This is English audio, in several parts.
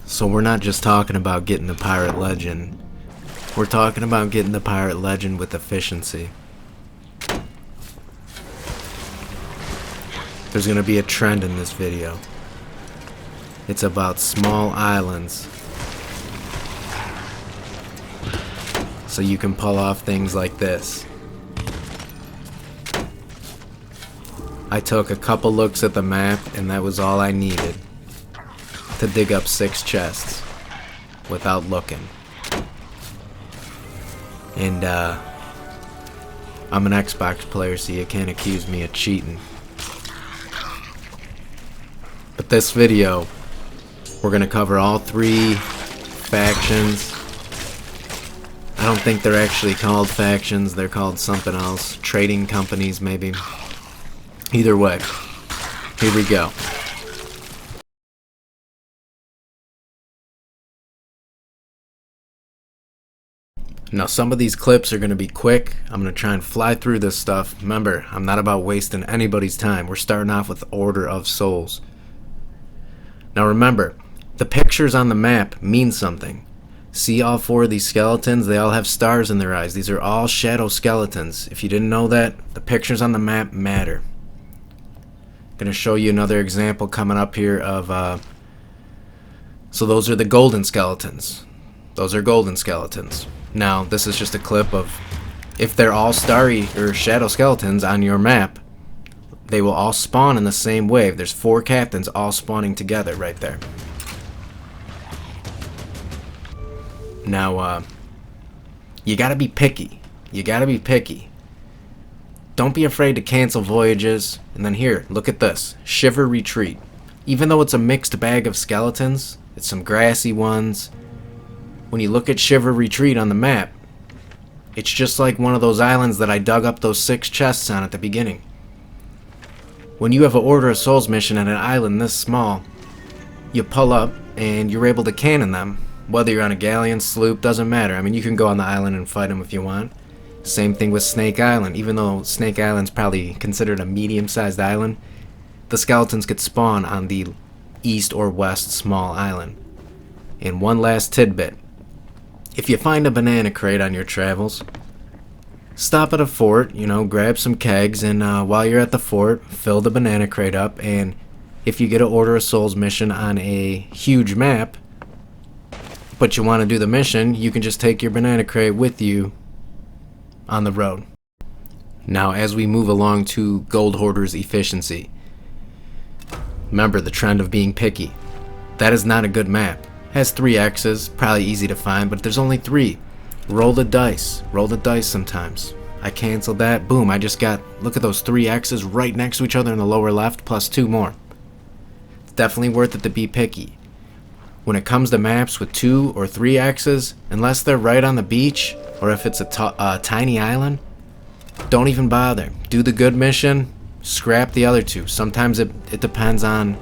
So we're not just talking about getting the pirate legend. We're talking about getting the pirate legend with efficiency. There's gonna be a trend in this video. It's about small islands. So you can pull off things like this. I took a couple looks at the map and that was all I needed to dig up 6 chests without looking. And I'm an Xbox player, so you can't accuse me of cheating. But this video, we're gonna cover all 3 factions. I don't think they're actually called factions, they're called something else. Trading companies, maybe. Either way, here we go. Now some of these clips are going to be quick. I'm going to try and fly through this stuff. Remember, I'm not about wasting anybody's time. We're starting off with Order of Souls. Now remember, the pictures on the map mean something. See all 4 of these skeletons? They all have stars in their eyes. These are all shadow skeletons. If you didn't know that, the pictures on the map matter. I'm going to show you another example coming up here of... So those are the golden skeletons. Those are golden skeletons. Now, this is just a clip of if they're all starry or shadow skeletons on your map, they will all spawn in the same wave. There's 4 captains all spawning together right there. Now, you gotta be picky. You gotta be picky. Don't be afraid to cancel voyages. And then here, look at this. Shiver Retreat. Even though it's a mixed bag of skeletons, it's some grassy ones. When you look at Shiver Retreat on the map, it's just like one of those islands that I dug up those 6 chests on at the beginning. When you have an Order of Souls mission at an island this small, you pull up and you're able to cannon them. Whether you're on a galleon, sloop, doesn't matter. I mean, you can go on the island and fight them if you want. Same thing with Snake Island. Even though Snake Island's probably considered a medium-sized island, the skeletons could spawn on the east or west small island. And one last tidbit. If you find a banana crate on your travels, stop at a fort, grab some kegs, and while you're at the fort, fill the banana crate up, and if you get an Order of Souls mission on a huge map, but you want to do the mission, you can just take your banana crate with you on the road. Now, as we move along to Gold Hoarders efficiency, remember the trend of being picky. That is not a good map. Has 3 X's, probably easy to find, but there's only 3. Roll the dice. Roll the dice sometimes. I canceled that. Boom, I just got, look at those 3 X's right next to each other in the lower left, plus 2 more. It's definitely worth it to be picky. When it comes to maps with 2 or 3 X's, unless they're right on the beach, or if it's a tiny island, don't even bother. Do the good mission, scrap the other 2. Sometimes it depends on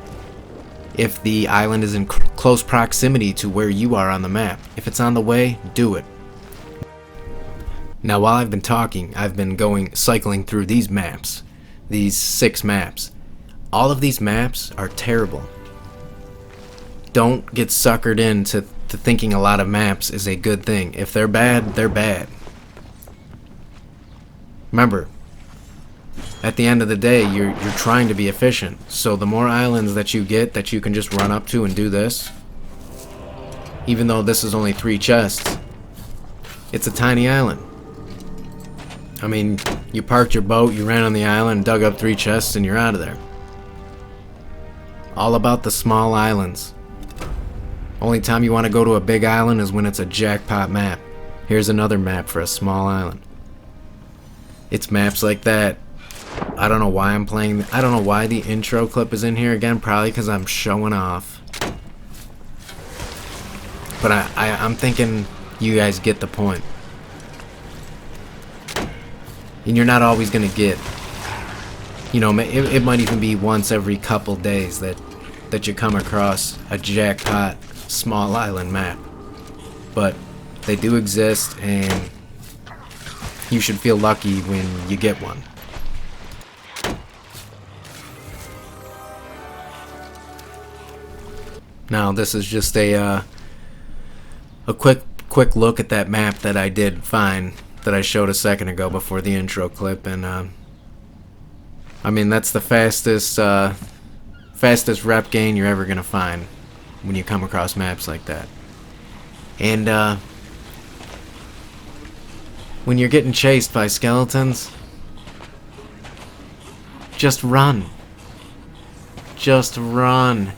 if the island is in close proximity to where you are on the map. If it's on the way, do it. Now while I've been talking, I've been cycling through these maps. These 6 maps. All of these maps are terrible. Don't get suckered into thinking a lot of maps is a good thing. If they're bad, they're bad. Remember, at the end of the day, you're trying to be efficient. So the more islands that you get that you can just run up to and do this, even though this is only 3 chests, it's a tiny island. I mean, you parked your boat, you ran on the island, dug up 3 chests, and you're out of there. All about the small islands. Only time you want to go to a big island is when it's a jackpot map. Here's another map for a small island. It's maps like that. I don't know why I'm playing. I don't know why the intro clip is in here again. Probably because I'm showing off. But I'm thinking you guys get the point. And you're not always going to get, it might even be once every couple days that you come across a jackpot small island map. But they do exist, and you should feel lucky when you get one. Now this is just a quick look at that map that I did find, that I showed a second ago before the intro clip, and I mean, that's the fastest rep gain you're ever gonna find when you come across maps like that. And when you're getting chased by skeletons, just run. Just run.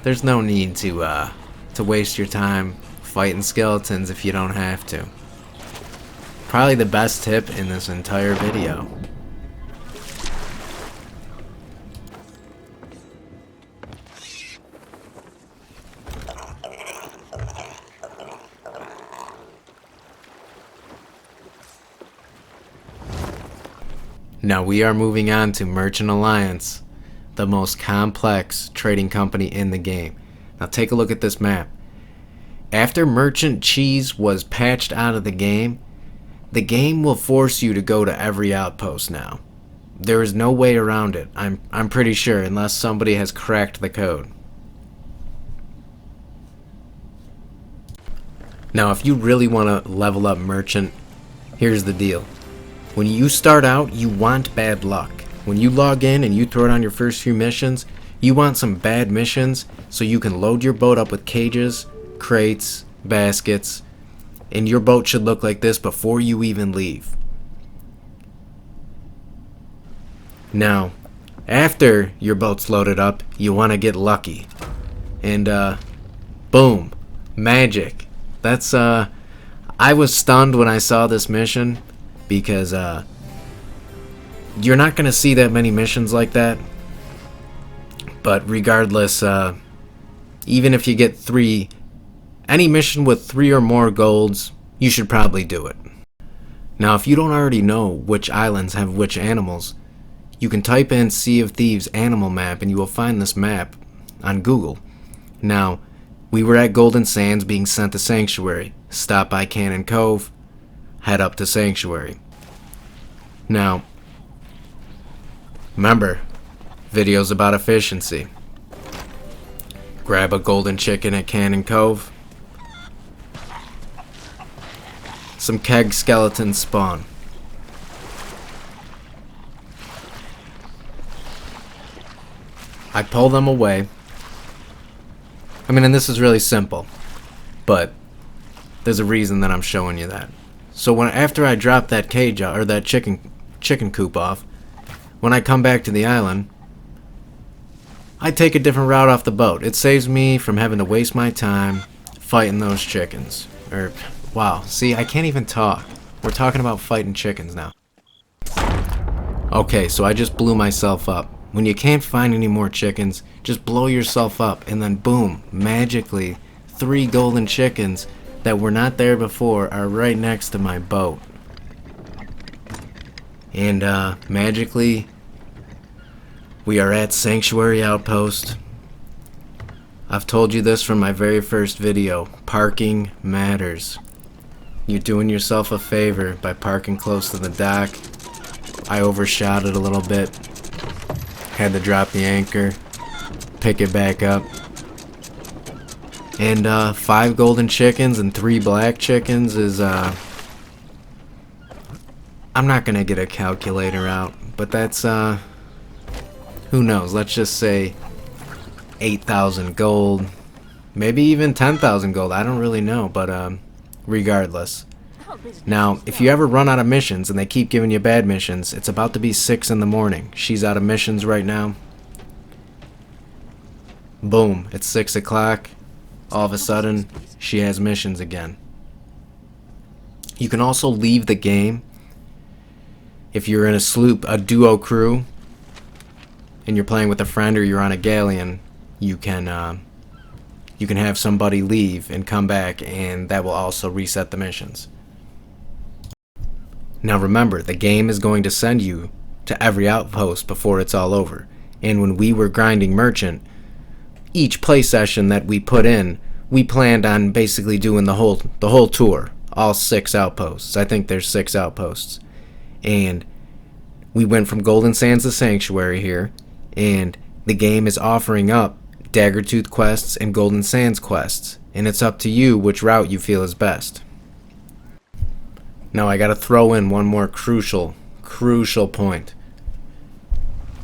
There's no need to waste your time fighting skeletons if you don't have to. Probably the best tip in this entire video. Now we are moving on to Merchant Alliance, the most complex trading company in the game. Now take a look at this map. After Merchant Cheese was patched out of the game will force you to go to every outpost now. There is no way around it, I'm pretty sure, unless somebody has cracked the code. Now if you really want to level up Merchant, here's the deal. When you start out, you want bad luck. When you log in and you throw it on your first few missions, you want some bad missions so you can load your boat up with cages, crates, baskets, and your boat should look like this before you even leave. Now, after your boat's loaded up, you want to get lucky. And boom, magic. That's I was stunned when I saw this mission, because you're not going to see that many missions like that. But regardless, even if you get any mission with 3 or more golds, you should probably do it. Now if you don't already know which islands have which animals, you can type in Sea of Thieves animal map and you will find this map on Google. Now, we were at Golden Sands being sent to Sanctuary. Stop by Cannon Cove, head up to Sanctuary. Now, remember, videos about efficiency. Grab a golden chicken at Cannon Cove. Some keg skeletons spawn. I pull them away. I mean, and this is really simple, but there's a reason that I'm showing you that. So after I drop that cage or that chicken coop off, when I come back to the island, I take a different route off the boat. It saves me from having to waste my time fighting those chickens. Wow, see, I can't even talk. We're talking about fighting chickens now. Okay, so I just blew myself up. When you can't find any more chickens, just blow yourself up, and then boom, magically, 3 golden chickens that were not there before are right next to my boat. And magically, we are at Sanctuary Outpost. I've told you this from my very first video. Parking matters. You're doing yourself a favor by parking close to the dock. I overshot it a little bit. Had to drop the anchor, pick it back up. And 5 golden chickens and 3 black chickens is I'm not gonna get a calculator out, but that's who knows, let's just say 8,000 gold, maybe even 10,000 gold, I don't really know, but regardless. Now, if you ever run out of missions and they keep giving you bad missions, it's about to be 6 in the morning. She's out of missions right now. Boom, it's 6 o'clock. All of a sudden, she has missions again. You can also leave the game if you're in a sloop, a duo crew, and you're playing with a friend or you're on a galleon. You can have somebody leave and come back, and that will also reset the missions. Now remember, the game is going to send you to every outpost before it's all over. And when we were grinding Merchant, each play session that we put in, we planned on basically doing the whole tour, all 6 outposts. I think there's 6 outposts. And we went from Golden Sands to Sanctuary here, and the game is offering up Daggertooth quests, and Golden Sands quests, and it's up to you which route you feel is best. Now I gotta throw in one more crucial point.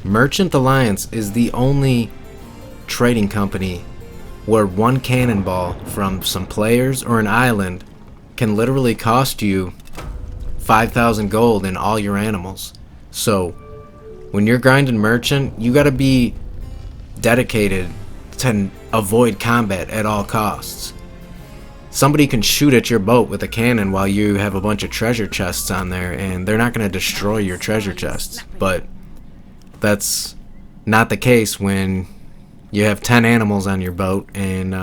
Merchant Alliance is the only trading company where one cannonball from some players or an island can literally cost you 5,000 gold in all your animals. So when you're grinding merchant, you gotta be dedicated to avoid combat at all costs. Somebody can shoot at your boat with a cannon while you have a bunch of treasure chests on there, and they're not going to destroy your treasure chests. But that's not the case when you have 10 animals on your boat and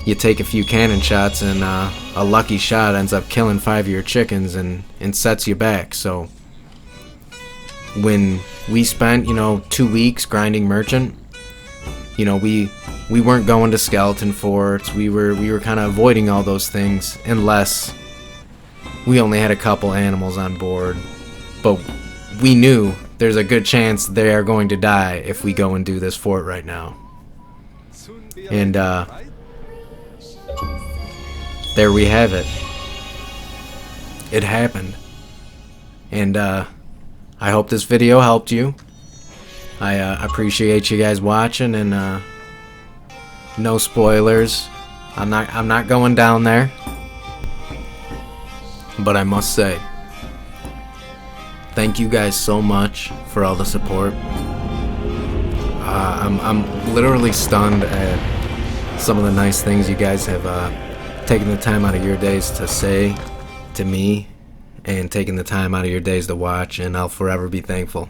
you take a few cannon shots, and a lucky shot ends up killing 5 of your chickens and sets you back. So when we spent 2 weeks grinding merchant, we weren't going to skeleton forts. We were kind of avoiding all those things unless we only had a couple animals on board. But we knew there's a good chance they are going to die if we go and do this fort right now. And there we have it. It happened. And I hope this video helped you. I appreciate you guys watching, and no spoilers. I'm not going down there. But I must say, thank you guys so much for all the support. I'm literally stunned at some of the nice things you guys have taken the time out of your days to say to me, and taking the time out of your days to watch, and I'll forever be thankful.